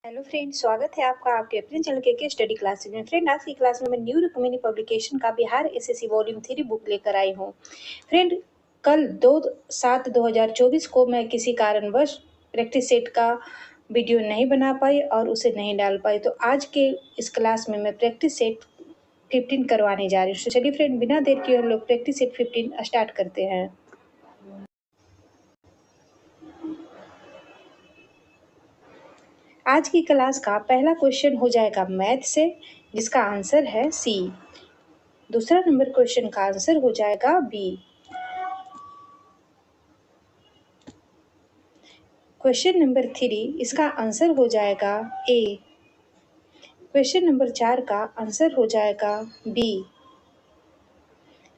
Hello friend, स्वागत है आपका आपके अपने चैनल के स्टडी क्लासेज में। फ्रेंड, आज की क्लास में मैं न्यू रुक्मिणी पब्लिकेशन का बिहार एसएससी वॉल्यूम 3 बुक लेकर आई हूँ। फ्रेंड, कल 2/7/2024 को मैं किसी कारणवश प्रैक्टिस सेट का वीडियो नहीं बना पाई और उसे नहीं डाल पाई, तो आज के इस क्लास में मैं प्रैक्टिस सेट 15 करवाने जा रही हूँ। तो चलिए फ्रेंड, बिना देर किए हम लोग प्रैक्टिस सेट 15 स्टार्ट करते हैं। आज की क्लास का पहला क्वेश्चन हो जाएगा मैथ से, जिसका आंसर है सी। दूसरा नंबर क्वेश्चन का आंसर हो जाएगा बी। क्वेश्चन नंबर 3 इसका आंसर हो जाएगा ए। क्वेश्चन नंबर 4 का आंसर हो जाएगा बी।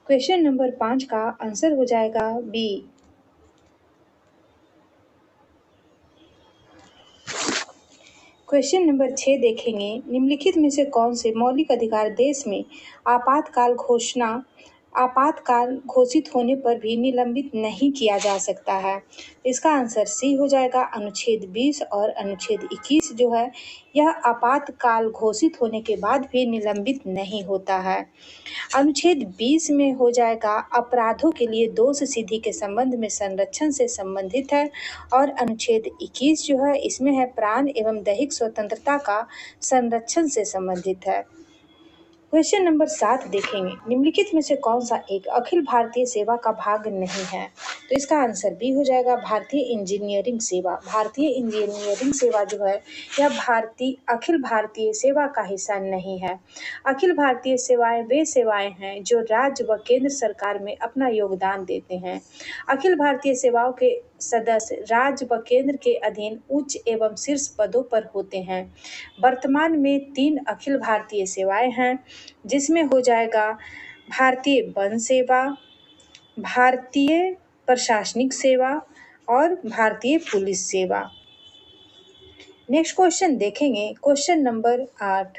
क्वेश्चन नंबर 5 का आंसर हो जाएगा बी। क्वेश्चन नंबर 6 देखेंगे, निम्नलिखित में से कौन से मौलिक अधिकार देश में आपातकाल घोषित होने पर भी निलंबित नहीं किया जा सकता है? इसका आंसर सी हो जाएगा। अनुच्छेद 20 और अनुच्छेद 21 जो है यह आपातकाल घोषित होने के बाद भी निलंबित नहीं होता है। अनुच्छेद 20 में हो जाएगा अपराधों के लिए दोष सिद्धि के संबंध में संरक्षण से संबंधित है, और अनुच्छेद 21 जो है इसमें है प्राण एवं दैहिक स्वतंत्रता का संरक्षण से संबंधित है। क्वेश्चन नंबर 7 देखेंगे, निम्नलिखित में से कौन सा एक अखिल भारतीय सेवा का भाग नहीं है? तो इसका आंसर बी हो जाएगा, भारतीय इंजीनियरिंग सेवा। भारतीय इंजीनियरिंग सेवा जो है यह अखिल भारतीय सेवा का हिस्सा नहीं है। अखिल भारतीय सेवाएं वे सेवाएं हैं जो राज्य व केंद्र सरकार में अपना योगदान देते हैं। अखिल भारतीय सेवाओं के सदस्य राज्य व केंद्र के अधीन उच्च एवं शीर्ष पदों पर होते हैं। वर्तमान में 3 अखिल भारतीय सेवाएं हैं, जिसमें हो जाएगा भारतीय वन सेवा, भारतीय प्रशासनिक सेवा और भारतीय पुलिस सेवा। नेक्स्ट क्वेश्चन देखेंगे, क्वेश्चन नंबर 8,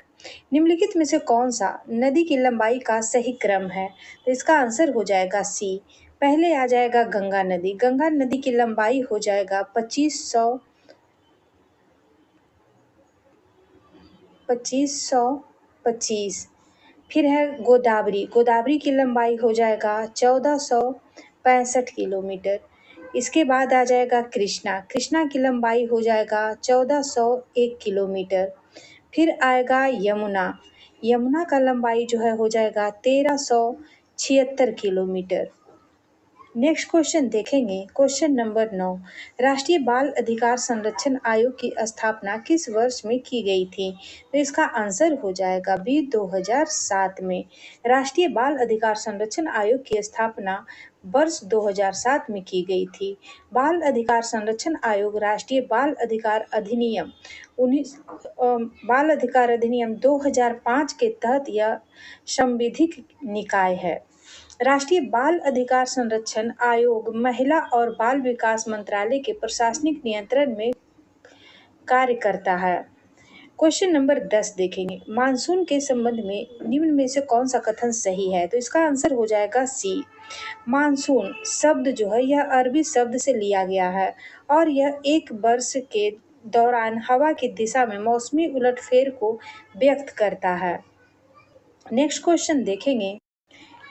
निम्नलिखित में से कौन सा नदी की लंबाई का सही क्रम है? तो इसका आंसर हो जाएगा सी। पहले आ जाएगा गंगा नदी। गंगा नदी की लंबाई हो जाएगा 2525। फिर है गोदावरी। गोदावरी की लंबाई हो जाएगा 1465 किलोमीटर। इसके बाद आ जाएगा कृष्णा। कृष्णा की लंबाई हो जाएगा 1401 किलोमीटर। फिर आएगा यमुना। यमुना का लंबाई जो है हो जाएगा 1376 किलोमीटर। नेक्स्ट क्वेश्चन देखेंगे, क्वेश्चन नंबर 9, राष्ट्रीय बाल अधिकार संरक्षण आयोग की स्थापना किस वर्ष में की गई थी? तो इसका आंसर हो जाएगा बी, 2007 में। राष्ट्रीय बाल अधिकार संरक्षण आयोग की स्थापना वर्ष 2007 में की गई थी। बाल अधिकार संरक्षण आयोग राष्ट्रीय बाल अधिकार अधिनियम 2005 के तहत यह संवैधानिक निकाय है। राष्ट्रीय बाल अधिकार संरक्षण आयोग महिला और बाल विकास मंत्रालय के प्रशासनिक नियंत्रण में कार्य करता है। क्वेश्चन नंबर 10 देखेंगे, मानसून के संबंध में निम्न में से कौन सा कथन सही है? तो इसका आंसर हो जाएगा सी। मानसून शब्द जो है यह अरबी शब्द से लिया गया है और यह एक वर्ष के दौरान हवा की दिशा में मौसमी उलटफेर को व्यक्त करता है। नेक्स्ट क्वेश्चन देखेंगे,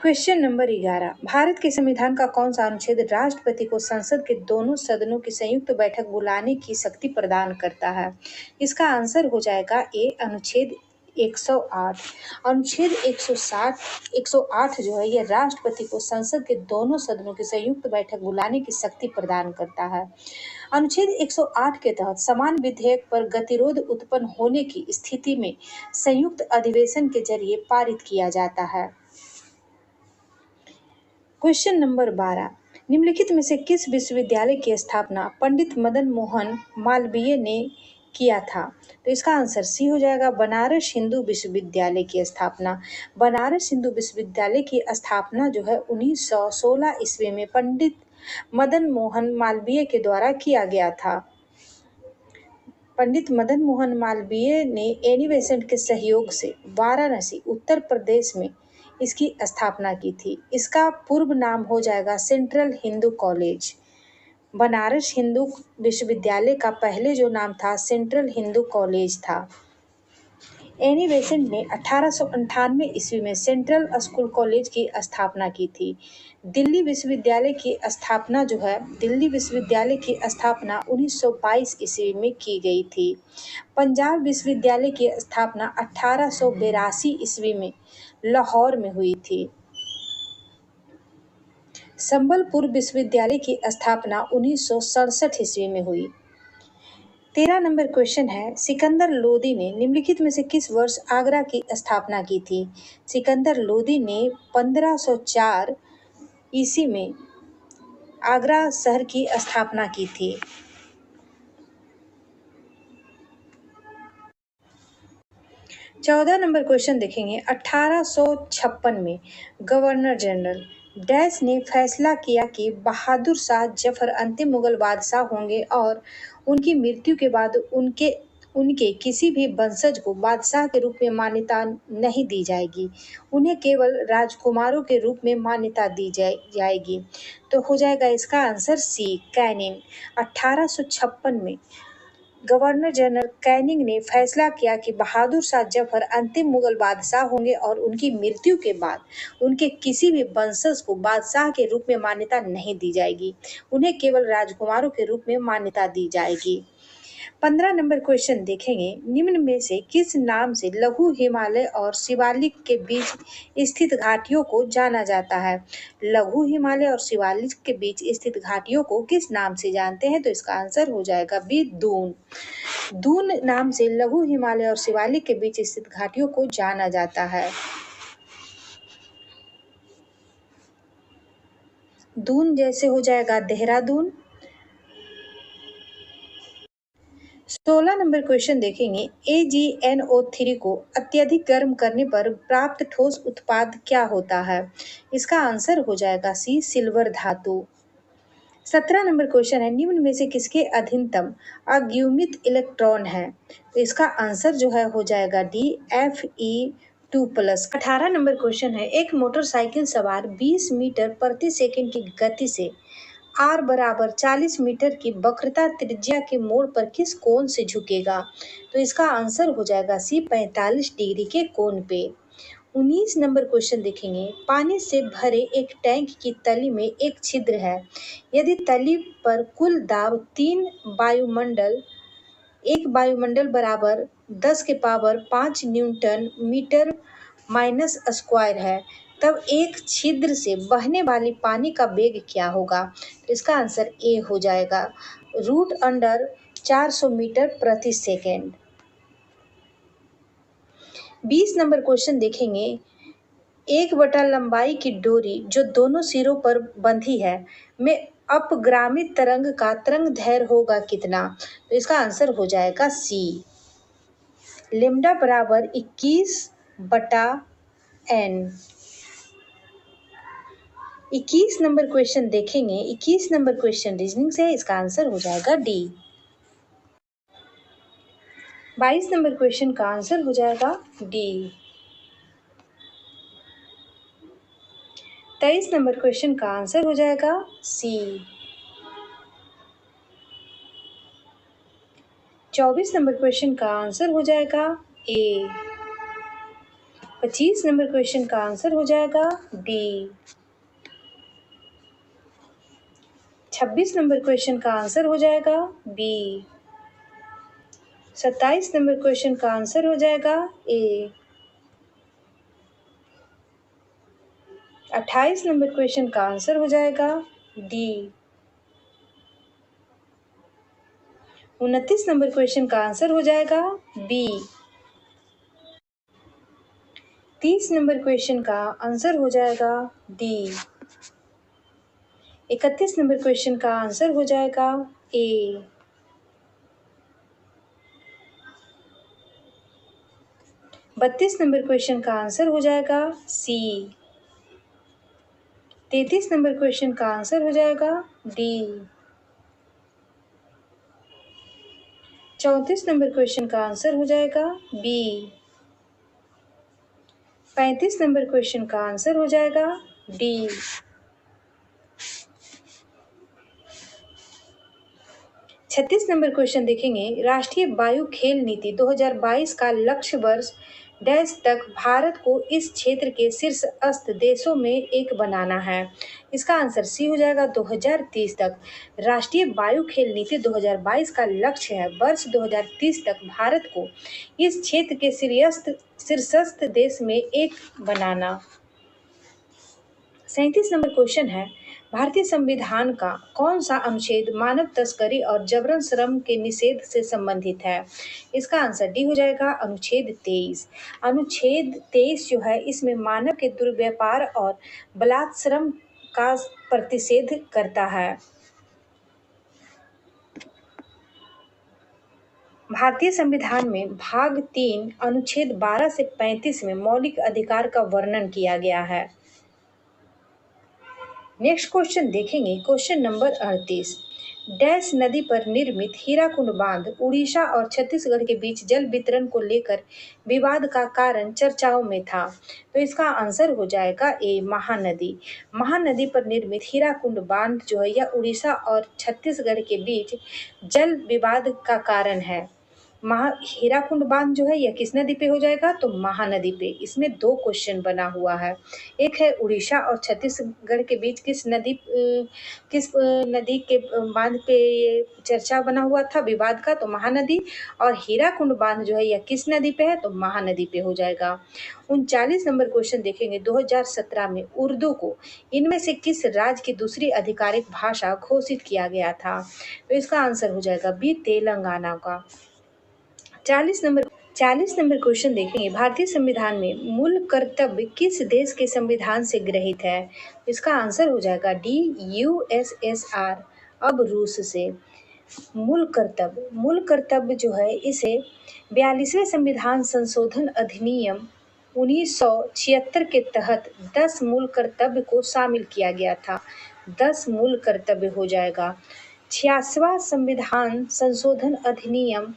क्वेश्चन नंबर 11, भारत के संविधान का कौन सा अनुच्छेद राष्ट्रपति को संसद के दोनों सदनों की संयुक्त बैठक बुलाने की शक्ति प्रदान करता है? इसका आंसर हो जाएगा ए, अनुच्छेद 108। अनुच्छेद 108 जो है यह राष्ट्रपति को संसद के दोनों सदनों की संयुक्त बैठक बुलाने की शक्ति प्रदान करता है। अनुच्छेद 108 के तहत समान विधेयक पर गतिरोध उत्पन्न होने की स्थिति में संयुक्त अधिवेशन के जरिए पारित किया जाता है। क्वेश्चन नंबर 12, निम्नलिखित में से किस विश्वविद्यालय की स्थापना पंडित मदन मोहन मालवीय ने किया था? तो इसका आंसर सी हो जाएगा, बनारस हिंदू विश्वविद्यालय की स्थापना। बनारस हिंदू विश्वविद्यालय की स्थापना जो है 1916 ईस्वी में पंडित मदन मोहन मालवीय के द्वारा किया गया था। पंडित मदन मोहन मालवीय ने एनी बेसेंट के सहयोग से वाराणसी उत्तर प्रदेश में इसकी स्थापना की थी। इसका पूर्व नाम हो जाएगा सेंट्रल हिंदू कॉलेज। बनारस हिंदू विश्वविद्यालय का पहले जो नाम था सेंट्रल हिंदू कॉलेज था। एनी बेसेंट ने 1898 ईस्वी में सेंट्रल स्कूल कॉलेज की स्थापना की थी। दिल्ली विश्वविद्यालय की स्थापना जो है दिल्ली विश्वविद्यालय की स्थापना 1922 ईस्वी में की गई थी। पंजाब विश्वविद्यालय की स्थापना 1882 ईस्वी में लाहौर में हुई थी। संबलपुर विश्वविद्यालय की स्थापना 1967 ईस्वी में हुई। 13 नंबर क्वेश्चन है, सिकंदर लोदी ने निम्नलिखित में से किस वर्ष आगरा की स्थापना की थी? सिकंदर लोदी ने 1504 ईस्वी में आगरा शहर की स्थापना की थी। 14 नंबर क्वेश्चन देखेंगे, 1856 में गवर्नर जनरल डैश ने फैसला किया कि बहादुर शाह जफर अंतिम मुगल बादशाह होंगे और उनकी मृत्यु के बाद उनके उनके किसी भी वंशज को बादशाह के रूप में मान्यता नहीं दी जाएगी, उन्हें केवल राजकुमारों के रूप में मान्यता दी जाएगी। तो हो जाएगा इसका आंसर सी, कैनिंग। 1856 में गवर्नर जनरल कैनिंग ने फैसला किया कि बहादुर शाह जफर अंतिम मुगल बादशाह होंगे और उनकी मृत्यु के बाद उनके किसी भी वंशज को बादशाह के रूप में मान्यता नहीं दी जाएगी, उन्हें केवल राजकुमारों के रूप में मान्यता दी जाएगी। 15 नंबर क्वेश्चन देखेंगे, निम्न में से किस नाम से लघु हिमालय और शिवालिक के बीच स्थित घाटियों को जाना जाता है? लघु हिमालय और शिवालिक के बीच स्थित घाटियों को किस नाम से जानते हैं? तो इसका आंसर हो जाएगा बी, दून। दून नाम से लघु हिमालय और शिवालिक के बीच स्थित घाटियों को जाना जाता है। दून जैसे हो जाएगा देहरादून। 16 नंबर क्वेश्चन देखेंगे, AgNO3 को अत्यधिक गर्म करने पर प्राप्त ठोस उत्पाद क्या होता है? इसका आंसर हो जाएगा सी, सिल्वर धातु। 17 नंबर क्वेश्चन है, निम्न में से किसके अधीनतम अद्युमित इलेक्ट्रॉन है? तो इसका आंसर जो है हो जाएगा डी, Fe2+। 18 नंबर क्वेश्चन है, एक मोटरसाइकिल सवार 20 मीटर प्रति सेकंड की गति से R बराबर 40 मीटर की वक्रता त्रिज्या के मोड़ पर किस कोण से झुकेगा? तो इसका आंसर हो जाएगा सी, 45 डिग्री के कोण पे। 19 नंबर क्वेश्चन देखेंगे, पानी से भरे एक टैंक की तली में एक छिद्र है, यदि तली पर कुल दाब 3 वायुमंडल एक वायुमंडल बराबर 10 के power 5 newton metre minus square है, तब एक छिद्र से बहने वाली पानी का वेग क्या होगा? तो इसका आंसर ए हो जाएगा, √400 मीटर प्रति सेकेंड। 20 नंबर क्वेश्चन देखेंगे, 1/, लंबाई की डोरी जो दोनों सिरों पर बंधी है में अपग्रामित तरंग का तरंग दैर्घ्य होगा कितना? तो इसका आंसर हो जाएगा सी, लैम्डा बराबर 21/n। 21 नंबर क्वेश्चन देखेंगे, 21 नंबर क्वेश्चन रीजनिंग से है, इसका आंसर हो जाएगा डी। 22 नंबर क्वेश्चन का आंसर हो जाएगा डी। 23 नंबर क्वेश्चन का आंसर हो जाएगा सी। 24 नंबर क्वेश्चन का आंसर हो जाएगा ए। 25 नंबर क्वेश्चन का आंसर हो जाएगा डी। 26 नंबर क्वेश्चन का आंसर हो जाएगा बी। 27 नंबर क्वेश्चन का आंसर हो जाएगा ए। 28 नंबर क्वेश्चन का आंसर हो जाएगा डी। 29 नंबर क्वेश्चन का आंसर हो जाएगा बी। 30 नंबर क्वेश्चन का आंसर हो जाएगा डी। 31 नंबर क्वेश्चन का आंसर हो जाएगा ए। 32 नंबर क्वेश्चन का आंसर हो जाएगा सी। 33 नंबर क्वेश्चन का आंसर हो जाएगा डी। 34 नंबर क्वेश्चन का आंसर हो जाएगा बी। 35 नंबर क्वेश्चन का आंसर हो जाएगा डी। 36 नंबर क्वेश्चन देखेंगे, राष्ट्रीय वायु खेल नीति 2022 का लक्ष्य वर्ष डैश तक भारत को इस क्षेत्र के शीर्षस्थ देशों में एक बनाना है। इसका आंसर सी हो जाएगा 2030 तक। राष्ट्रीय वायु खेल नीति 2022 का लक्ष्य है वर्ष 2030 तक भारत को इस क्षेत्र के शीर्षस्थ देश में एक बनाना। 37 नंबर क्वेश्चन है, भारतीय संविधान का कौन सा अनुच्छेद मानव तस्करी और जबरन श्रम के निषेध से संबंधित है? इसका आंसर डी हो जाएगा अनुच्छेद 23। अनुच्छेद 23 जो है इसमें मानव के दुर्व्यापार और बलात् श्रम का प्रतिषेध करता है। भारतीय संविधान में भाग 3 अनुच्छेद 12 से 35 में मौलिक अधिकार का वर्णन किया गया है। नेक्स्ट क्वेश्चन देखेंगे, क्वेश्चन नंबर 38। डैश नदी पर निर्मित हीराकुंड बांध उड़ीसा और छत्तीसगढ़ के बीच जल वितरण को लेकर विवाद का कारण चर्चाओं में था। तो इसका आंसर हो जाएगा ए महानदी। महानदी पर निर्मित हीराकुंड बांध जो है यह उड़ीसा और छत्तीसगढ़ के बीच जल विवाद का कारण है। हीराकुंड बांध जो है यह किस नदी पे हो जाएगा? तो महानदी पे। इसमें 2 क्वेश्चन बना हुआ है, एक है उड़ीसा और छत्तीसगढ़ के बीच किस नदी के बांध पे चर्चा बना हुआ था विवाद का? तो महानदी। और हीराकुंड बांध जो है यह किस नदी पे है? तो महानदी पे हो जाएगा। 39 नंबर क्वेश्चन देखेंगे, 2017 में उर्दू को इनमें से किस राज्य की दूसरी आधिकारिक भाषा घोषित किया गया था? तो इसका आंसर हो जाएगा बी तेलंगाना का। 40 नंबर क्वेश्चन देखेंगे, भारतीय संविधान में मूल कर्तव्य किस देश के संविधान से ग्रहित है? इसका आंसर हो जाएगा डी यूएसएसआर, अब रूस से। मूल कर्तव्य जो है इसे 42वें संविधान संशोधन अधिनियम 1976 के तहत 10 मूल कर्तव्य को शामिल किया गया था। 10 मूल कर्तव्य हो जाएगा। 86वां संविधान संशोधन अधिनियम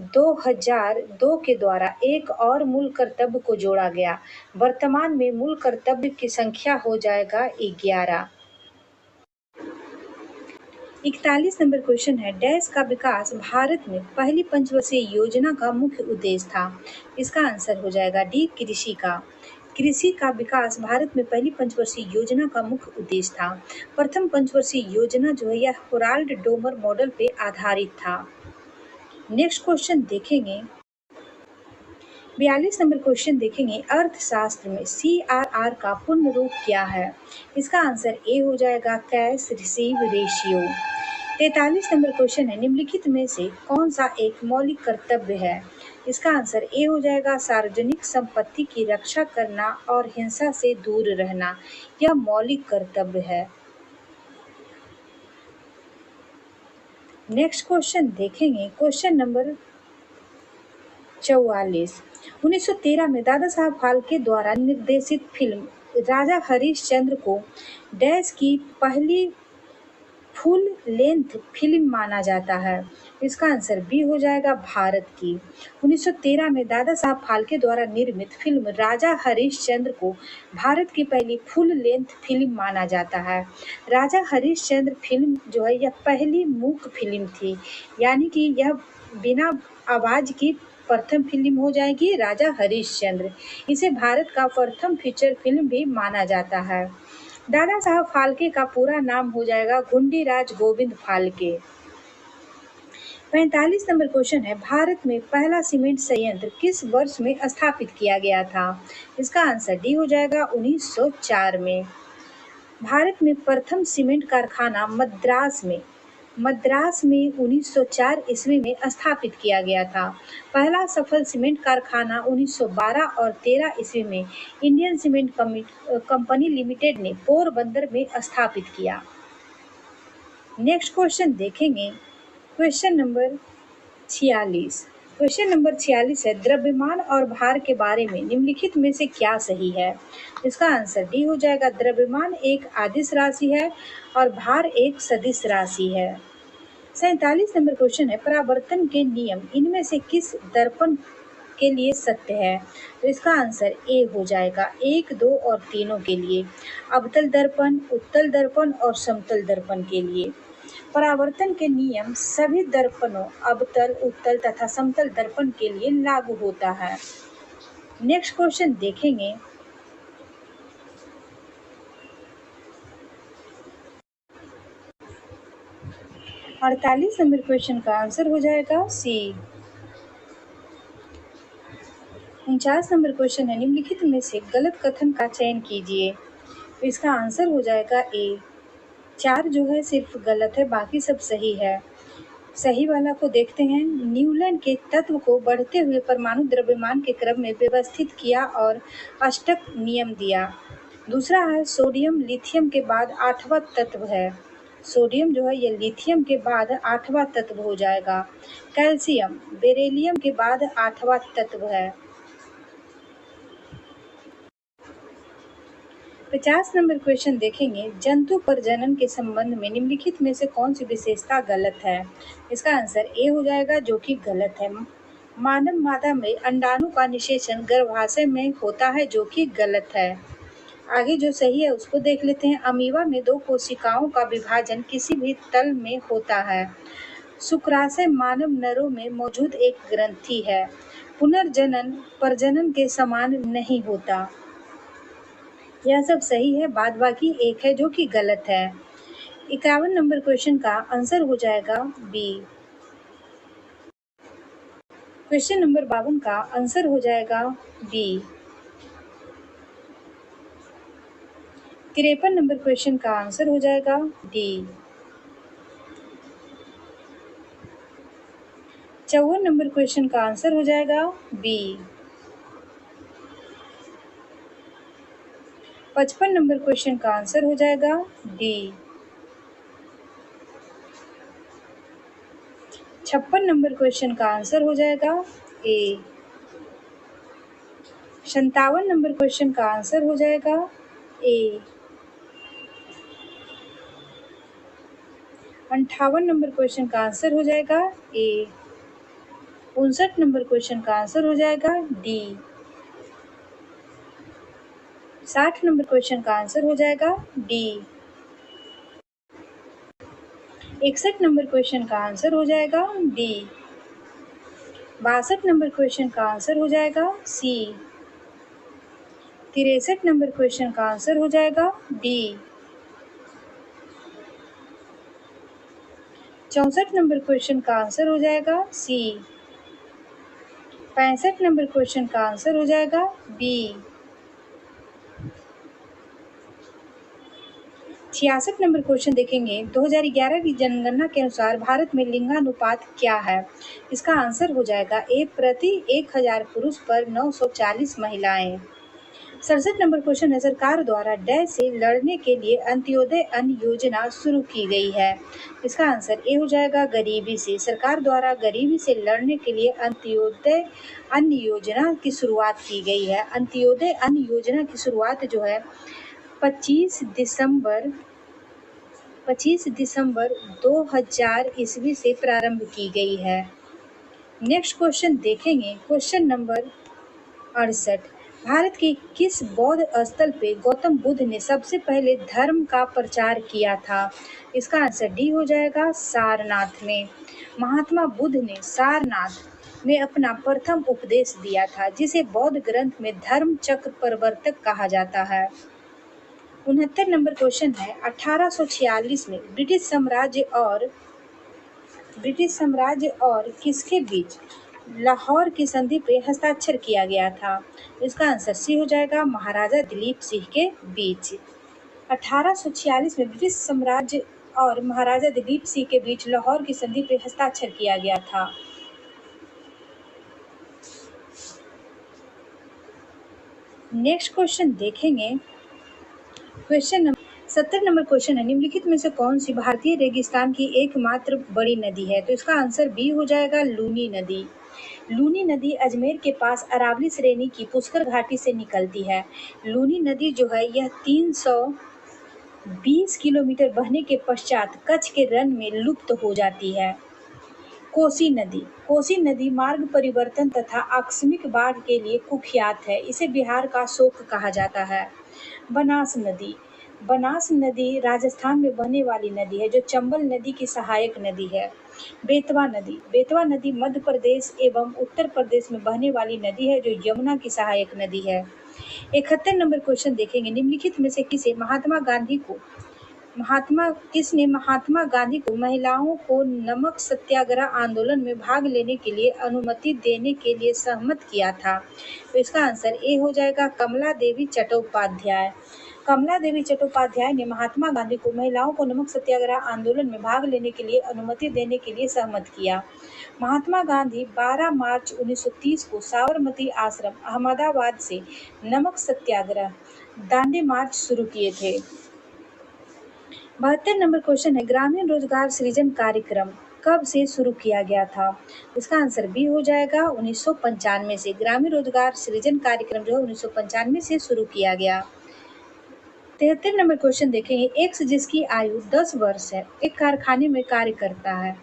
2002 के द्वारा एक और मूल कर्तव्य को जोड़ा गया। वर्तमान में मूल कर्तव्य की संख्या हो जाएगा 11। 41 नंबर क्वेश्चन है, डैश का विकास भारत में पहली पंचवर्षीय योजना का मुख्य उद्देश्य था? इसका आंसर हो जाएगा डी कृषि का विकास भारत में पहली पंचवर्षीय योजना का मुख्य उद्देश्य था। प्रथम पंचवर्षीय योजना जो है यह होराल्ड डोमर मॉडल पे आधारित था। नेक्स्ट क्वेश्चन देखेंगे, 42 नंबर क्वेश्चन देखेंगे, अर्थशास्त्र में CRR का पूर्ण रूप क्या है? इसका आंसर ए हो जाएगा cash receive ratio. 43 number question है, निम्नलिखित में से कौन सा एक मौलिक कर्तव्य है? इसका आंसर ए हो जाएगा सार्वजनिक संपत्ति की रक्षा करना और हिंसा से दूर रहना, यह मौलिक कर्तव्य है। नेक्स्ट क्वेश्चन देखेंगे, क्वेश्चन नंबर 44। 1913 में दादा साहब फाल्के द्वारा निर्देशित फिल्म राजा हरिश्चंद्र को डैश की पहली फुल लेंथ फिल्म माना जाता है? इसका आंसर बी हो जाएगा भारत की। 1913 में दादा साहब फाल्के द्वारा निर्मित फिल्म राजा हरिश्चंद्र को भारत की पहली फुल लेंथ फिल्म माना जाता है। राजा हरिश्चंद्र फिल्म जो है यह पहली मूक फिल्म थी, यानी कि यह बिना आवाज की प्रथम फिल्म हो जाएगी राजा हरिश्चंद्र। इसे भारत का प्रथम फीचर फिल्म भी माना जाता है। दादा साहब फाल्के का पूरा नाम हो जाएगा घुंडीराज गोविंद फाल्के। 45 नंबर क्वेश्चन है, भारत में पहला सीमेंट संयंत्र किस वर्ष में स्थापित किया गया था? इसका आंसर डी हो जाएगा 1904 में। भारत में प्रथम सीमेंट कारखाना मद्रास में 1904 ईस्वी में स्थापित किया गया था। पहला सफल सीमेंट कारखाना 1912 और 13 ईस्वी में इंडियन सीमेंट कंपनी लिमिटेड ने पोरबंदर में स्थापित किया। नेक्स्ट क्वेश्चन देखेंगे, क्वेश्चन नंबर 46। क्वेश्चन नंबर 46 है, द्रव्यमान और भार के बारे में निम्नलिखित में से क्या सही है? इसका आंसर डी हो जाएगा, द्रव्यमान एक आदिश राशि है और भार एक सदिश राशि है। 47 नंबर क्वेश्चन है, परावर्तन के नियम इनमें से किस दर्पण के लिए सत्य है? तो इसका आंसर ए हो जाएगा 1, 2 और तीनों के लिए, अवतल दर्पण, उत्तल दर्पण और समतल दर्पण के लिए। परावर्तन के नियम सभी दर्पणों, अवतल, उत्तल तथा समतल दर्पण के लिए लागू होता है। नेक्स्ट क्वेश्चन देखेंगे। 48 नंबर क्वेश्चन का आंसर हो जाएगा सी। 49 नंबर क्वेश्चन है, निम्नलिखित में से गलत कथन का चयन कीजिए। इसका आंसर हो जाएगा ए। 4 जो है सिर्फ गलत है, बाकी सब सही है। सही वाला को देखते हैं। न्यूटन के तत्व को बढ़ते हुए परमाणु द्रव्यमान के क्रम में व्यवस्थित किया और अष्टक नियम दिया। दूसरा है सोडियम लिथियम के बाद 8वां तत्व है। सोडियम जो है ये लिथियम के बाद 8वां तत्व हो जाएगा। कैल्शियम बेरिलियम के बाद 8वां तत्व है। 50 नंबर क्वेश्चन देखेंगे। जंतु प्रजनन के संबंध में निम्नलिखित में से कौन सी विशेषता गलत है? इसका आंसर ए हो जाएगा, जो कि गलत है। मानव मादा में अंडाणु का निषेचन गर्भाशय में होता है, जो कि गलत है। आगे जो सही है उसको देख लेते हैं। अमीबा में 2 कोशिकाओं का विभाजन किसी भी तल में होता है। शुक्राशय मानव नरों में मौजूद एक ग्रंथि है। पुनर्जनन प्रजनन के समान नहीं होता। यह सब सही है, बाद बाकी एक है जो कि गलत है। 51 नंबर क्वेश्चन का आंसर हो जाएगा बी। क्वेश्चन नंबर 52 का आंसर हो जाएगा बी। 53 नंबर क्वेश्चन का आंसर हो जाएगा डी। 54 नंबर क्वेश्चन का आंसर हो जाएगा बी। 55 नंबर क्वेश्चन का आंसर हो जाएगा डी। 56 नंबर क्वेश्चन का आंसर हो जाएगा ए। 57 नंबर क्वेश्चन का आंसर हो जाएगा ए। 58 नंबर क्वेश्चन का आंसर हो जाएगा ए। 59 नंबर क्वेश्चन का आंसर हो जाएगा डी। 60 नंबर क्वेश्चन का आंसर हो जाएगा डी। 61 नंबर क्वेश्चन का आंसर हो जाएगा डी। 62 नंबर क्वेश्चन का आंसर हो जाएगा सी। 63 नंबर क्वेश्चन का आंसर हो जाएगा डी। 64 नंबर क्वेश्चन का आंसर हो जाएगा सी। 65 नंबर क्वेश्चन का आंसर हो जाएगा बी। 66 नंबर क्वेश्चन देखेंगे। 2011 की जनगणना के अनुसार भारत में लिंगानुपात क्या है? इसका आंसर हो जाएगा ए। प्रति 1000 पुरुष पर 940 महिलाएं। 67 नंबर क्वेश्चन है, सरकार द्वारा डैश से लड़ने के लिए अंत्योदय अन्न योजना शुरू की गई है। इसका आंसर ए हो जाएगा, गरीबी से। सरकार द्वारा गरीबी से लड़ने के लिए अंत्योदय अन्न योजना की शुरुआत की गई है। अंत्योदय अन्न योजना की शुरुआत जो है 25 दिसंबर 2000 ईस्वी से प्रारंभ की गई है। नेक्स्ट क्वेश्चन देखेंगे। Question number 68। भारत के किस बौद्ध स्थल पे गौतम बुद्ध ने सबसे पहले धर्म का प्रचार किया था? इसका आंसर डी हो जाएगा, सारनाथ में। महात्मा बुद्ध ने सारनाथ में अपना प्रथम उपदेश दिया था, जिसे बौद्ध ग्रंथ में धर्म चक्र प्रवर्तक कहा जाता है। 69 नंबर क्वेश्चन है, 1846 में ब्रिटिश साम्राज्य और किसके बीच लाहौर की संधि पे हस्ताक्षर किया गया था? इसका आंसर सी हो जाएगा, महाराजा दिलीप सिंह के बीच। 1846 में ब्रिटिश साम्राज्य और महाराजा दिलीप सिंह के बीच लाहौर की संधि पे हस्ताक्षर किया गया था। नेक्स्ट क्वेश्चन देखेंगे। क्वेश्चन नंबर 70 नंबर क्वेश्चन है, निम्नलिखित में से कौन सी भारतीय रेगिस्तान की एकमात्र बड़ी नदी है? तो इसका आंसर बी हो जाएगा, लूनी नदी। लूनी नदी अजमेर के पास अरावली श्रेणी की पुष्कर घाटी से निकलती है। लूनी नदी जो है यह 320 किलोमीटर बहने के पश्चात कच्छ के रण में लुप्त हो जाती है। कोसी नदी मार्ग परिवर्तन तथा आकस्मिक बाढ़ के लिए कुख्यात है। इसे बिहार का शोक कहा जाता है। बनास नदी बनास नदी राजस्थान में बहने वाली नदी है जो चंबल नदी की सहायक नदी है। बेतवा नदी मध्य प्रदेश एवं उत्तर प्रदेश में बहने वाली नदी है जो यमुना की सहायक नदी है। 71 नंबर क्वेश्चन देखेंगे, निम्नलिखित में से किसने महात्मा गांधी को महिलाओं को नमक सत्याग्रह आंदोलन में भाग लेने के लिए अनुमति देने के लिए सहमत किया था? तो इसका आंसर ए हो जाएगा कमला देवी चट्टोपाध्याय। कमला देवी चट्टोपाध्याय ने महात्मा गांधी को महिलाओं को नमक सत्याग्रह आंदोलन में भाग लेने के लिए अनुमति देने के लिए सहमत किया। महात्मा गांधी 12 मार्च 1930 को साबरमती आश्रम अहमदाबाद से नमक सत्याग्रह दांडी मार्च शुरू किए थे। 72 नंबर क्वेश्चन है, ग्रामीण रोजगार सृजन कार्यक्रम कब से शुरू किया गया था? इसका आंसर बी हो जाएगा 1995 से। ग्रामीण रोजगार सृजन कार्यक्रम जो है 1995 से शुरू किया गया। 73 नंबर क्वेश्चन देखेंगे, एक्स जिसकी आयु 10 वर्ष है एक कारखाने में कार्य करता है,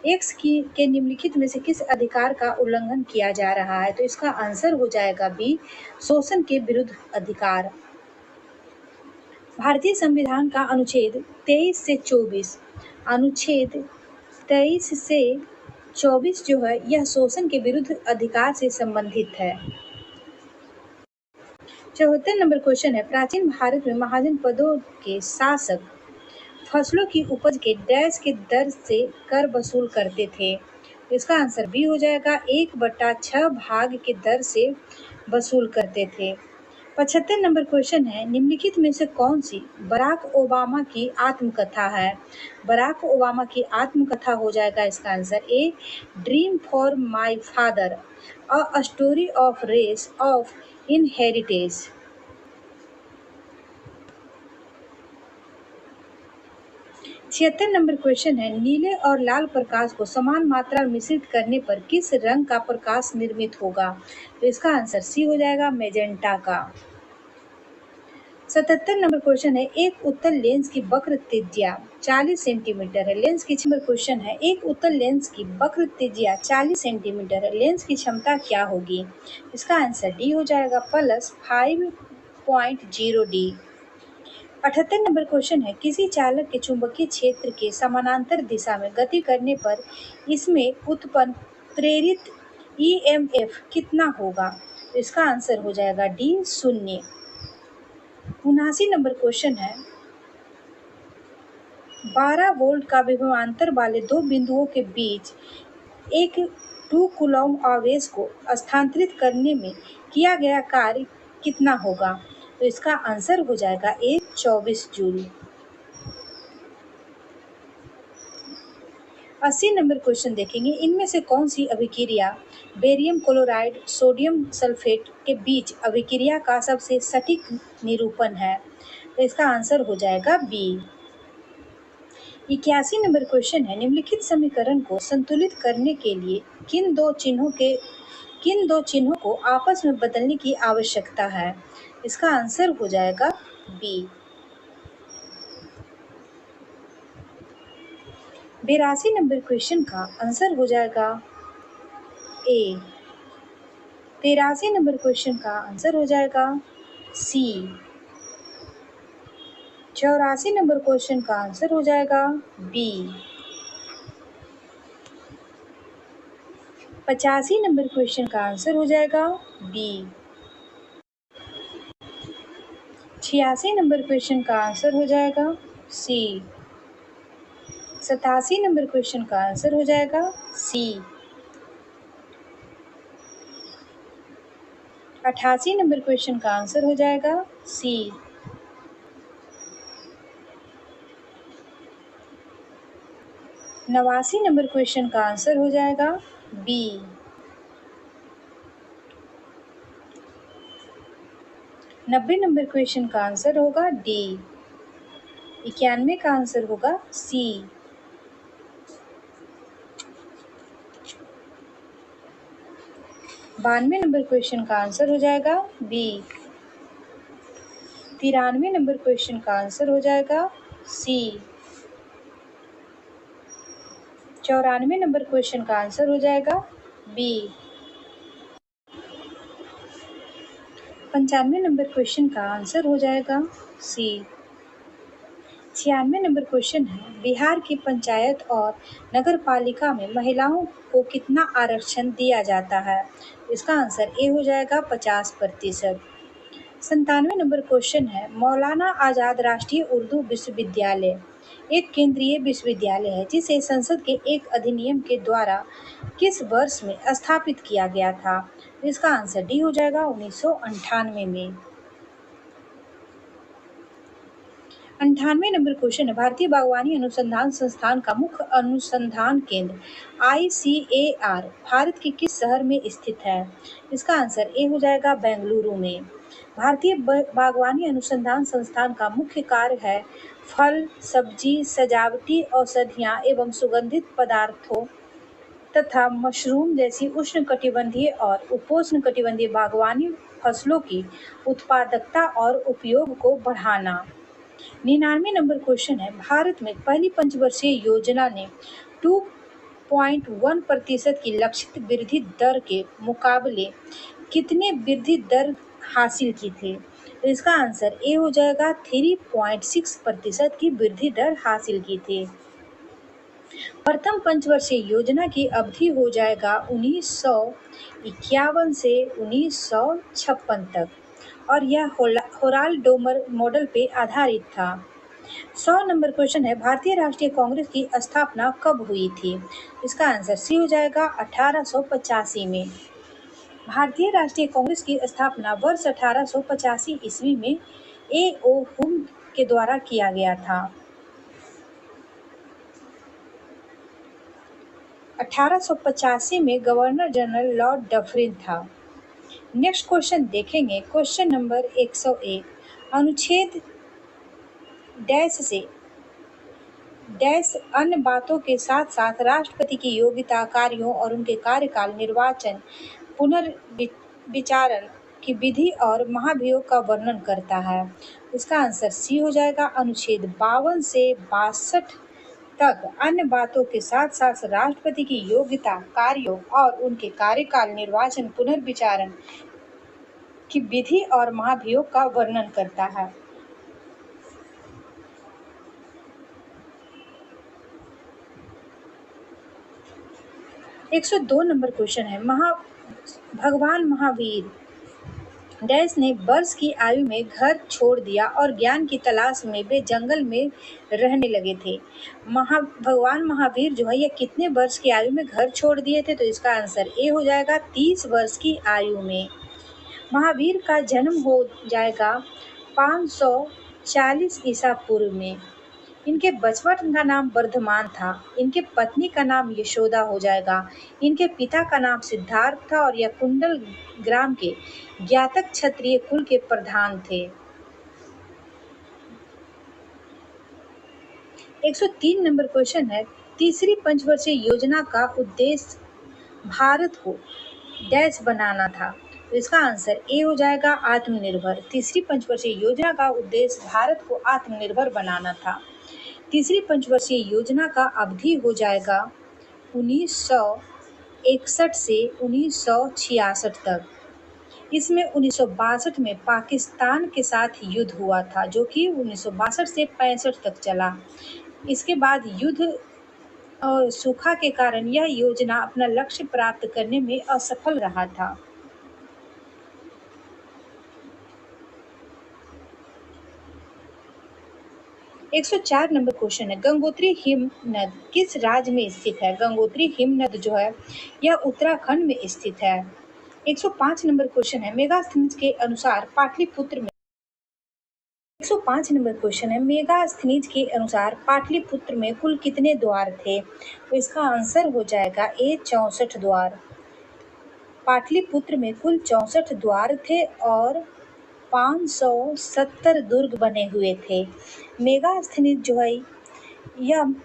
एक्स के निम्नलिखित में से किस अधिकार का उल्लंघन किया जा रहा है? तो इसका आंसर हो जाएगा बी शोषण के विरुद्ध अधिकार। भारतीय संविधान का अनुच्छेद 23 से 24 जो है यह शोषण के विरुद्ध अधिकार से संबंधित है। 74 नंबर क्वेश्चन है, प्राचीन भारत में महाजनपदों के शासक फसलों की उपज के डैश के दर से कर वसूल करते थे? इसका आंसर बी हो जाएगा 1/6 भाग के दर से वसूल करते थे। 75 नंबर क्वेश्चन है, निम्नलिखित में से कौन सी बराक ओबामा की आत्मकथा है? बराक ओबामा की आत्मकथा हो जाएगा इसका answer a dream for my father a story of race of inheritage. 76 number question है, नीले और लाल प्रकाश को समान मात्रा में मिश्रित करने पर किस रंग का प्रकाश निर्मित होगा? तो इसका आंसर सी हो जाएगा मैजेंटा का। 77 नंबर क्वेश्चन है, एक उत्तल लेंस की वक्र त्रिज्या 40 सेंटीमीटर है, लेंस की नंबर क्वेश्चन है, एक उत्तल लेंस की वक्र त्रिज्या 40 सेंटीमीटर है, लेंस की क्षमता क्या होगी? इसका आंसर डी हो जाएगा +5.0 डी। 78 नंबर क्वेश्चन है, किसी चालक के चुंबकीय क्षेत्र के समानांतर दिशा में गति करने पर इसमें उत्पन्न प्रेरित ईएमएफ कितना होगा? इसका आंसर हो जाएगा डी 0। 79 नंबर क्वेश्चन है, 12 वोल्ट का विभवांतर वाले दो बिंदुओं के बीच एक 2 कूलॉम आवेश को स्थानांतरित करने में किया गया कार्य कितना होगा? तो इसका आंसर हो जाएगा ए 24 जूल। 80 नंबर क्वेश्चन देखेंगे, इनमें से कौन सी अभिक्रिया बेरियम क्लोराइड सोडियम सल्फेट के बीच अभिक्रिया का सबसे सटीक निरूपण है? तो इसका आंसर हो जाएगा बी। 81 नंबर क्वेश्चन है, निम्नलिखित समीकरण को संतुलित करने के लिए किन दो चिन्हों को आपस में बदलने की आवश्यकता है? इसका आंसर हो जाएगा बी। 82 नंबर क्वेश्चन का आंसर हो जाएगा ए। 83 नंबर क्वेश्चन का आंसर हो जाएगा सी। 84 नंबर क्वेश्चन का आंसर हो जाएगा बी। 85 नंबर क्वेश्चन का आंसर हो जाएगा बी। 86 नंबर क्वेश्चन का आंसर हो जाएगा सी। 87 नंबर क्वेश्चन का आंसर हो जाएगा सी। 88 नंबर क्वेश्चन का आंसर हो जाएगा सी। 89 नंबर क्वेश्चन का आंसर हो जाएगा बी। 90 नंबर क्वेश्चन का आंसर होगा डी। 91 का आंसर होगा सी। 92 नंबर क्वेश्चन का आंसर हो जाएगा बी। 93 नंबर क्वेश्चन का आंसर हो जाएगा सी। 94 नंबर क्वेश्चन का आंसर हो जाएगा बी। 95 नंबर क्वेश्चन का आंसर हो जाएगा सी। 96 नंबर क्वेश्चन है, बिहार की पंचायत और नगर पालिका में महिलाओं को कितना आरक्षण दिया जाता है? इसका आंसर ए हो जाएगा 50%। 97 नंबर क्वेश्चन है, मौलाना आजाद राष्ट्रीय उर्दू विश्वविद्यालय एक केंद्रीय विश्वविद्यालय है जिसे संसद के एक अधिनियम के द्वारा किस वर्ष में स्थापित किया गया था? इसका आंसर डी हो जाएगा 1998 में। 98 नंबर क्वेश्चन है, भारतीय बागवानी अनुसंधान संस्थान का मुख्य अनुसंधान केंद्र ICAR भारत के किस शहर में स्थित है? इसका आंसर ए हो जाएगा बेंगलुरु में। भारतीय बागवानी अनुसंधान संस्थान का मुख्य कार्य है फल, सब्जी, सजावटी औषधियां एवं सुगंधित पदार्थों तथा मशरूम जैसी उष्णकटिबंधीय और उपोष्णकटिबंधीय बागवानी फसलों की उत्पादकता और उपयोग को बढ़ाना। 99 नंबर क्वेश्चन है, भारत में पहली पंचवर्षीय योजना ने 2.1% की लक्षित वृद्धि दर के मुकाबले कितने वृद्धि दर हासिल की थी? इसका आंसर ए हो जाएगा 3.6% की वृद्धि दर हासिल की थी। प्रथम पंचवर्षीय योजना की अवधि हो जाएगा 1951 से 1956 तक और यह होराल्ड डोमर मॉडल पे आधारित था। 100 नंबर क्वेश्चन है, भारतीय राष्ट्रीय कांग्रेस की स्थापना कब हुई थी? इसका आंसर सी हो जाएगा 1885 में। भारतीय राष्ट्रीय कांग्रेस की स्थापना वर्ष 1885 ईस्वी में A.O. हुम के द्वारा किया गया था। 1885 में गवर्नर जनरल लॉर्ड डफरिन था। नेक्स्ट क्वेश्चन देखेंगे, क्वेश्चन नंबर 101, अनुच्छेद डैश से डैश अन्य बातों के साथ साथ राष्ट्रपति की योग्यता, कार्यों और उनके कार्यकाल, निर्वाचन, पुनर्विचारण की विधि और महाभियोग का वर्णन करता है। इसका आंसर सी हो जाएगा। अनुच्छेद 52 से 62 तक अन्य बातों के साथ साथ राष्ट्रपति की योग्यता, कार्यों और उनके कार्यकाल, निर्वाचन, पुनर्विचारण की विधि और महाभियोग का वर्णन करता है। एक 102 नंबर क्वेश्चन है, भगवान महावीर डैश ने वर्ष की आयु में घर छोड़ दिया और ज्ञान की तलाश में वे जंगल में रहने लगे थे। भगवान महावीर जो है ये कितने वर्ष की आयु में घर छोड़ दिए थे? तो इसका आंसर ए हो जाएगा 30 वर्ष की आयु में। महावीर का जन्म हो जाएगा 540 ईसा पूर्व में। इनके बचपन का नाम वर्धमान था। इनके पत्नी का नाम यशोदा हो जाएगा। इनके पिता का नाम सिद्धार्थ था और यह कुंडल ग्राम के ज्ञातक क्षत्रिय कुल के प्रधान थे। 103 नंबर क्वेश्चन है, तीसरी पंचवर्षीय योजना का उद्देश्य भारत को डैश बनाना था। तो इसका आंसर ए हो जाएगा आत्मनिर्भर। तीसरी पंचवर्षीय योजना का उद्देश्य भारत को आत्मनिर्भर बनाना था। तीसरी पंचवर्षीय योजना का अवधि हो जाएगा 1961 से 1966 तक। इसमें 1962 में पाकिस्तान के साथ युद्ध हुआ था जो कि 1962 से 65 तक चला। इसके बाद युद्ध और सूखा के कारण यह योजना अपना लक्ष्य प्राप्त करने में असफल रहा था। एक 104 नंबर क्वेश्चन है, गंगोत्री हिमनद किस राज्य में स्थित है? गंगोत्री हिमनद जो है यह उत्तराखंड में स्थित है। 105 नंबर क्वेश्चन है, मेगास्थनीज के अनुसार पाटलिपुत्र में 105 नंबर क्वेश्चन है, मेगास्थनीज के अनुसार पाटलिपुत्र में कुल कितने द्वार थे? तो इसका आंसर हो जाएगा ए 64 द्वार। पाटलिपुत्र में कुल 64 द्वार थे और 570 दुर्ग बने हुए थे। मेगास्थनीज जो है यह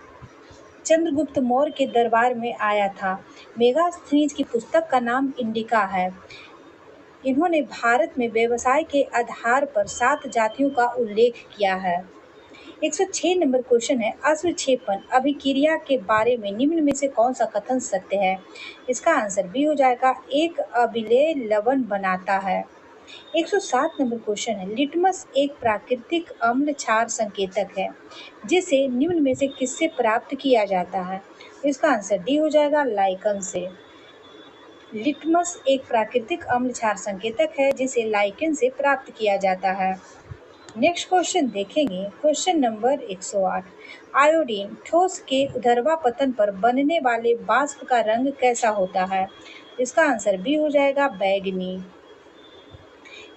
चंद्रगुप्त मौर्य के दरबार में आया था। मेगास्थनीज की पुस्तक का नाम इंडिका है। इन्होंने भारत में व्यवसाय के आधार पर 7 जातियों का उल्लेख किया है। 106 नंबर क्वेश्चन है, अश्वक्षेपण अभिक्रिया के बारे में निम्न में से कौन सा कथन सत्य है? इसका आंसर बी हो जाएगा, एक अविलेय लवण बनाता है। 107 नंबर क्वेश्चन है, लिटमस एक प्राकृतिक अम्ल क्षार संकेतक है जिसे निम्न में से किससे प्राप्त किया जाता है? इसका आंसर डी हो जाएगा, लाइकन से। लिटमस एक प्राकृतिक अम्ल क्षार संकेतक है जिसे लाइकेन से प्राप्त किया जाता है। नेक्स्ट क्वेश्चन देखेंगे, क्वेश्चन नंबर 108। आयोडीन ठोस के ऊर्ध्वापतन पर बनने वाले वाष्प का रंग कैसा होता है? इसका आंसर बी हो जाएगा, बैगनी।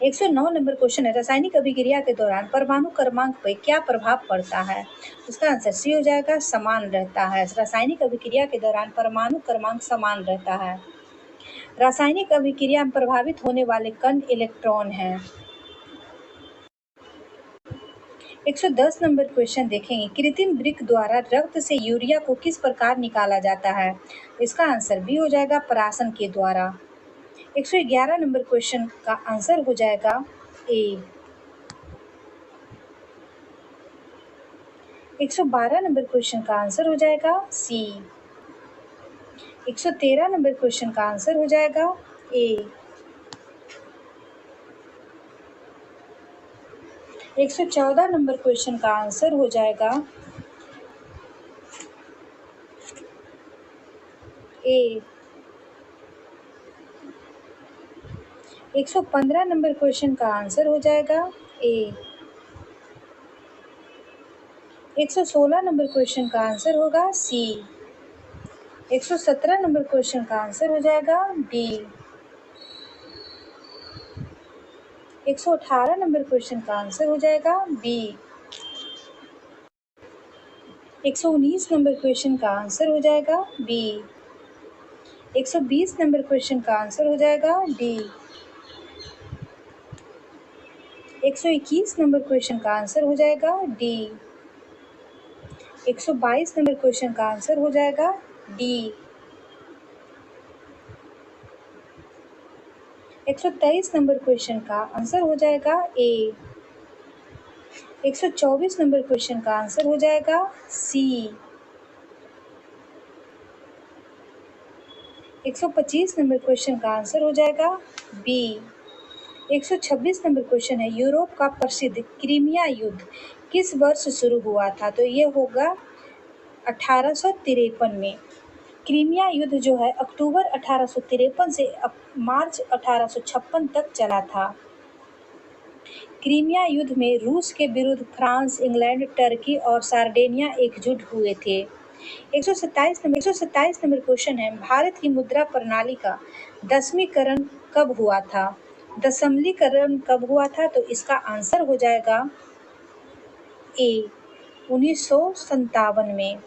109 नंबर क्वेश्चन है, रासायनिक अभिक्रिया के दौरान परमाणु क्रमांक पर क्या प्रभाव पड़ता है? इसका आंसर सी हो जाएगा, समान रहता है। रासायनिक अभिक्रिया के दौरान परमाणु क्रमांक समान रहता है। रासायनिक अभिक्रिया में प्रभावित होने वाले कण इलेक्ट्रॉन हैं। 110 नंबर क्वेश्चन देखेंगे, कृत्रिम वृक्क द्वारा रक्त से यूरिया को किस प्रकार निकाला जाता है? इसका आंसर बी हो जाएगा, प्राशन के द्वारा। 111 नंबर क्वेश्चन का आंसर हो जाएगा ए। 112 नंबर क्वेश्चन का आंसर हो जाएगा सी। 113 नंबर क्वेश्चन का आंसर हो जाएगा ए। 114 नंबर क्वेश्चन का आंसर हो जाएगा ए। 115 नंबर क्वेश्चन का आंसर हो जाएगा ए। 116 नंबर क्वेश्चन का आंसर होगा सी। 117 नंबर क्वेश्चन का आंसर हो जाएगा डी। 118 नंबर क्वेश्चन का आंसर हो जाएगा बी। 119 नंबर क्वेश्चन का आंसर हो जाएगा बी। 120 नंबर क्वेश्चन का आंसर हो जाएगा डी। 121 नंबर क्वेश्चन का आंसर हो जाएगा डी। 122 नंबर क्वेश्चन का आंसर हो जाएगा डी। 123 नंबर क्वेश्चन का आंसर हो जाएगा ए। 124 नंबर क्वेश्चन का आंसर हो जाएगा सी। 125 नंबर क्वेश्चन का आंसर हो जाएगा बी। 126 नंबर क्वेश्चन है, यूरोप का प्रसिद्ध क्रीमिया युद्ध किस वर्ष शुरू हुआ था? तो ये होगा 1853 में। क्रीमिया युद्ध जो है अक्टूबर 1853 से मार्च 1856 तक चला था। क्रीमिया युद्ध में रूस के विरुद्ध फ्रांस, इंग्लैंड, टर्की और सार्डिनिया एकजुट हुए थे। 127 नंबर क्वेश्चन है, भारत की मुद्रा प्रणाली का दसवींकरण कब हुआ था? दशमलीकरण कब हुआ था? तो इसका आंसर हो जाएगा ए, 1957 में।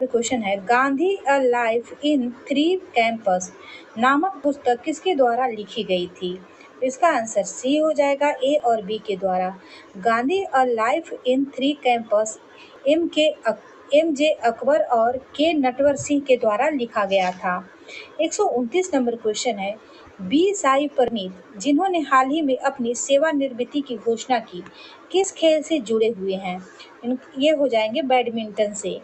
क्वेश्चन है, Gandhi a life in 3 campus नामक पुस्तक किसके द्वारा लिखी गई थी? इसका आंसर सी हो जाएगा, ए और बी के द्वारा। Gandhi a life in 3 campaigns M J Akbar और के नटवर सिंह के द्वारा लिखा गया था। 129 नंबर क्वेश्चन है, बी साई परनीत जिन्होंने हाल ही में अपनी सेवानिवृत्ति की घोषणा की, किस खेल से जुड़े हुए हैं? ये हो जाएंगे बैडमिंटन से।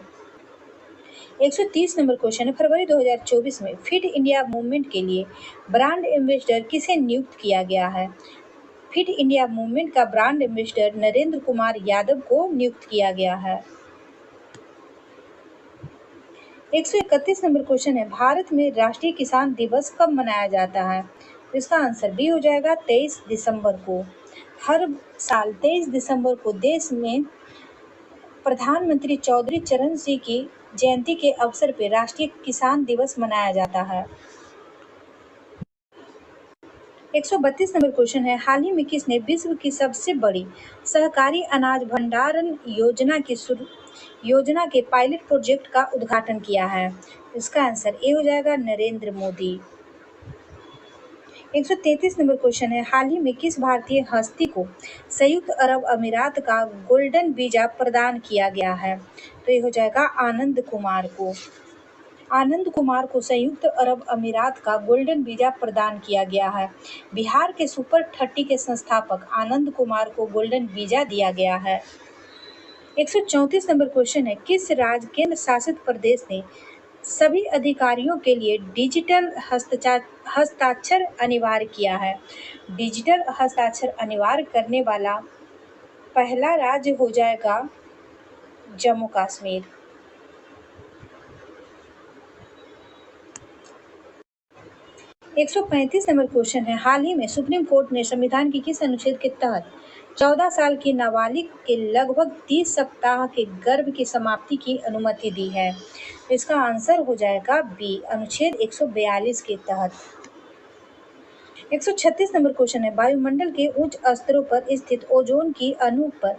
130 नंबर क्वेश्चन है, फरवरी 2024 में फिट इंडिया मूवमेंट के लिए ब्रांड एम्बेसडर किसे नियुक्त किया गया है? फिट इंडिया मूवमेंट का ब्रांड एम्बेसडर नरेंद्र कुमार यादव को नियुक्त किया गया है। 131 नंबर क्वेश्चन है, भारत में राष्ट्रीय किसान दिवस कब मनाया जाता है? इसका आंसर बी हो जाएगा, 23 दिसंबर को। हर साल 23 दिसंबर को देश में प्रधानमंत्री चौधरी चरण सिंह की जयंती के अवसर पर राष्ट्रीय किसान दिवस मनाया जाता है। 132 नंबर क्वेश्चन है, हाल ही में किसने विश्व की सबसे बड़ी सहकारी अनाज भंडारण योजना के पायलट प्रोजेक्ट का उद्घाटन किया है? इसका आंसर ए हो जाएगा, नरेंद्र मोदी। 133 नंबर क्वेश्चन है, हाल ही में किस भारतीय हस्ती को संयुक्त अरब अमीरात का गोल्डन वीजा प्रदान किया गया है? तो ये हो जाएगा आनंद कुमार को। आनंद कुमार को संयुक्त अरब अमीरात का गोल्डन वीजा प्रदान किया गया है। बिहार के सुपर 30 के संस्थापक आनंद कुमार को गोल्डन वीजा दिया गया है। 134 नंबर क्वेश्चन है, किस राज्य केंद्र शासित प्रदेश ने सभी अधिकारियों के लिए डिजिटल हस्ताक्षर अनिवार्य किया है। डिजिटल हस्ताक्षर अनिवार्य करने वाला पहला राज्य हो जाएगा जम्मू कश्मीर। 135 नंबर क्वेश्चन है, हाल ही में सुप्रीम कोर्ट ने संविधान के किस अनुच्छेद के तहत 14 साल की नाबालिग के लगभग 30 सप्ताह के गर्भ की समाप्ति की अनुमति दी है? इसका आंसर हो जाएगा बी, अनुच्छेद 142 के तहत। 136 नंबर क्वेश्चन है, वायुमंडल के उच्च स्तरों पर स्थित ओजोन की अणु पर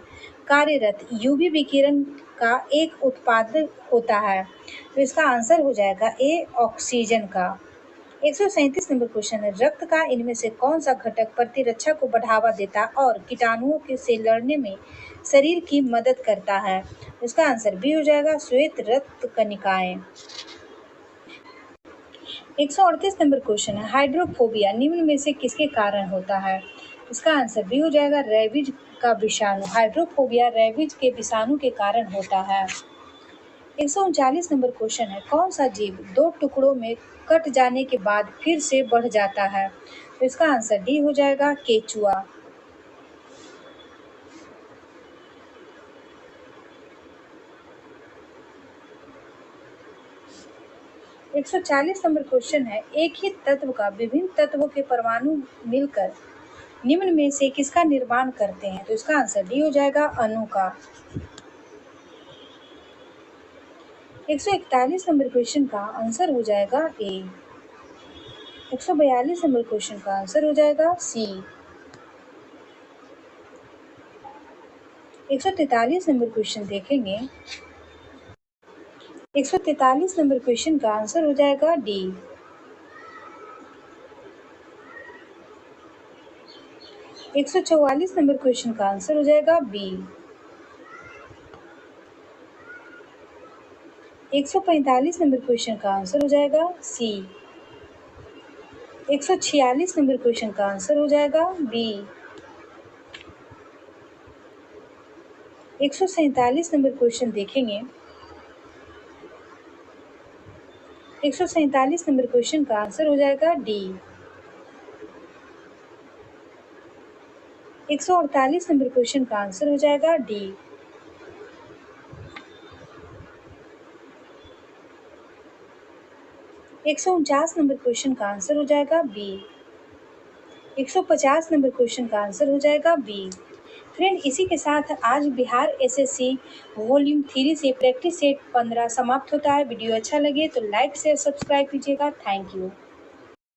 कार्यरत यूवी विकिरण का एक उत्पाद होता है, तो इसका आंसर हो जाएगा ए, ऑक्सीजन का। 137 नंबर क्वेश्चन है, रक्त का इनमें से कौन सा घटक प्रतिरक्षा को बढ़ावा देता और कीटाणुओं से लड़ने में शरीर की मदद करता है? इसका आंसर बी हो जाएगा, श्वेत रक्त कणिकाएं। 138 नंबर क्वेश्चन है, हाइड्रोफोबिया निम्न में से किसके कारण होता है? इसका आंसर बी हो जाएगा, रेबीज का विषाणु। हाइड्रोफोबिया रेबीज के विषाणु के कारण होता है। 139 नंबर क्वेश्चन है, कौन सा जीव 2 टुकड़ों में कट जाने के बाद फिर से बढ़ जाता है? तो इसका आंसर डी हो जाएगा, केचुआ। 140 नंबर क्वेश्चन है, एक ही तत्व का विभिन्न तत्वों के परमाणु मिलकर निम्न में से किसका निर्माण करते हैं? तो इसका आंसर डी हो जाएगा, अणु का। 141 नंबर क्वेश्चन का आंसर हो जाएगा ए। 142 नंबर क्वेश्चन का आंसर हो जाएगा सी। 143 नंबर क्वेश्चन देखेंगे। 143 नंबर क्वेश्चन का आंसर हो जाएगा डी। 144 नंबर क्वेश्चन का आंसर हो जाएगा बी। 145 नंबर क्वेश्चन का आंसर हो जाएगा सी। 146 नंबर क्वेश्चन का आंसर हो जाएगा बी। 147 नंबर क्वेश्चन देखेंगे। 147 नंबर क्वेश्चन का आंसर हो जाएगा डी। 148 नंबर क्वेश्चन का आंसर हो जाएगा डी। 149 नंबर क्वेश्चन का आंसर हो जाएगा बी। 150 नंबर क्वेश्चन का आंसर हो जाएगा बी। फ्रेंड, इसी के साथ आज बिहार एसएससी वॉल्यूम 3 से प्रैक्टिस सेट 15 समाप्त होता है। वीडियो अच्छा लगे तो लाइक शेयर सब्सक्राइब कीजिएगा। Thank you.